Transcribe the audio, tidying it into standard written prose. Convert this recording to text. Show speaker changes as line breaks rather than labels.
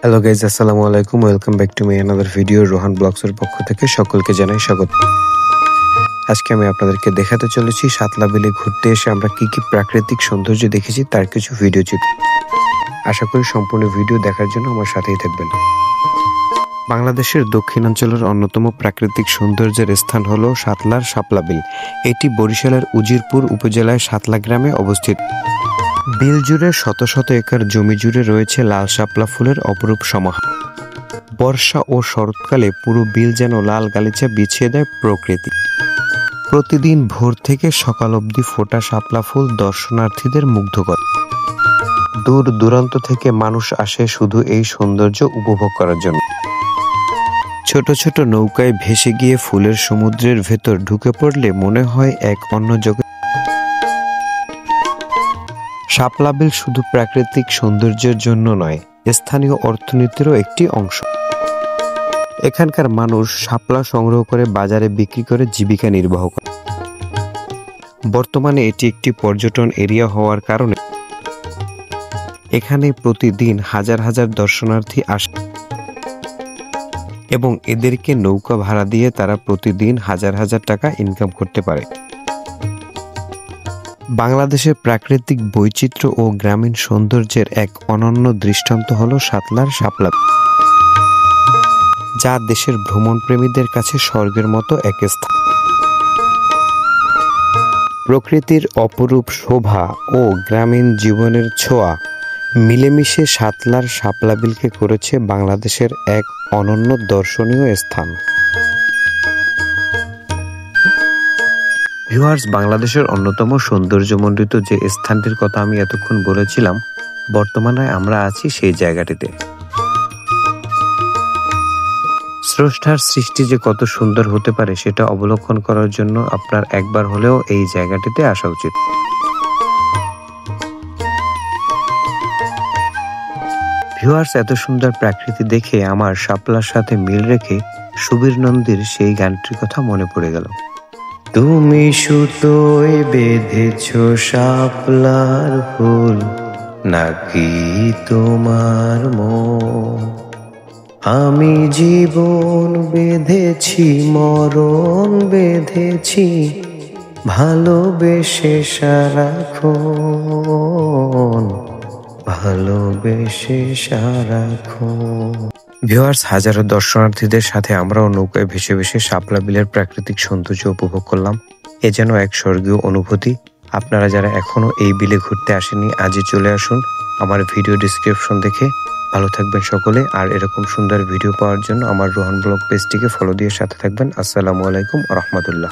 Hello guys, আসসালামু আলাইকুম। Welcome back to my another video. Rohan ব্লগসের পক্ষ থেকে সকলকে জানাই স্বাগত। আজকে আমি আপনাদেরকে দেখাতে চলেছি সাতলা বিলে ঘুরতে এসে আমরা কি কি প্রাকৃতিক সৌন্দর্য দেখেছি তার কিছু ভিডিও চিত্র। আশা করি সম্পূর্ণ ভিডিও দেখার জন্য আমার সাথেই থাকবেন। বাংলাদেশের দক্ষিণাঞ্চলের অন্যতম প্রাকৃতিক সৌন্দর্যের স্থান হল সাতলার শাপলা বিল। এটি বরিশালের উজিরপুর উপজেলায় সাতলা গ্রামে অবস্থিত। বিল জুড়ে শত শত একর জমি জুড়ে রয়েছে লাল শাপলা ফুলের অপরূপ সমাহার। বর্ষা ও শরৎকালে পুরো বিল যেন লাল গালিচা বিছিয়ে দেয় প্রকৃতি। প্রতিদিন ভোর থেকে সকাল অবধি ফোটা শাপলা ফুল দর্শনার্থীদের মুগ্ধ করে। দূর দূরান্ত থেকে মানুষ আসে শুধু এই সৌন্দর্য উপভোগ করার জন্য। ছোট ছোট নৌকায় ভেসে গিয়ে ফুলের সমুদ্রের ভেতর ঢুকে পড়লে মনে হয় এক অন্য জগৎ। শাপলা বিল শুধু প্রাকৃতিক সৌন্দর্যের জন্য নয়, স্থানীয় অর্থনীতিরও একটি অংশ। এখানকার মানুষ শাপলা সংগ্রহ করে বাজারে বিক্রি করে জীবিকা নির্বাহ করে। বর্তমানে এটি একটি পর্যটন এরিয়া হওয়ার কারণে এখানে প্রতিদিন হাজার হাজার দর্শনার্থী আসে এবং এদেরকে নৌকা ভাড়া দিয়ে তারা প্রতিদিন হাজার হাজার টাকা ইনকাম করতে পারে। বাংলাদেশের প্রাকৃতিক বৈচিত্র্য ও গ্রামীণ সৌন্দর্যের এক অনন্য দৃষ্টান্ত হল সাতলার শাপলা, যা দেশের ভ্রমণপ্রেমীদের কাছে স্বর্গের মতো এক স্থান। প্রকৃতির অপরূপ শোভা ও গ্রামীণ জীবনের ছোঁয়া মিলেমিশে সাতলার শাপলা বিলকে করেছে বাংলাদেশের এক অনন্য দর্শনীয় স্থান। ভিউয়ার্স, বাংলাদেশের অন্যতম সৌন্দর্যমণ্ডিত যে স্থানটির কথা আমি এতক্ষণ বলেছিলাম, বর্তমানে আমরা আছি সেই জায়গাটিতে। স্রষ্টার সৃষ্টি যে কত সুন্দর হতে পারে সেটা অবলোকন করার জন্য আপনার একবার হলেও এই জায়গাটিতে আসা উচিত। ভিউয়ার্স, এত সুন্দর প্রকৃতি দেখে আমার শাপলার সাথে মিল রেখে সুবীর নন্দীর সেই গানটির কথা মনে পড়ে গেল। তুমি সুতোয় বেঁধেছ শাপলার ফুল, নাকি তোমার মন? আমি জীবন বেঁধেছি, মরণ বেঁধেছি, ভালোবেসে সারাক্ষণ, ভালোবেসে সারাক্ষণ। ভিউয়ার্স, হাজারো দর্শনার্থীদের সাথে আমরাও নৌকায় ভেসে ভেসে শাপলা বিলের প্রাকৃতিক সৌন্দর্য উপভোগ করলাম। এ যেন এক স্বর্গীয় অনুভূতি। আপনারা যারা এখনো এই বিলে ঘুরতে আসেননি, আজই চলে আসুন আমার ভিডিও ডিসক্রিপশন দেখে। ভালো থাকবেন সকলে, আর এরকম সুন্দর ভিডিও পাওয়ার জন্য আমার রোহান ব্লগ পেজটিকে ফলো দিয়ে সাথে থাকবেন। আসসালামু আলাইকুম ওয়া রাহমাতুল্লাহ।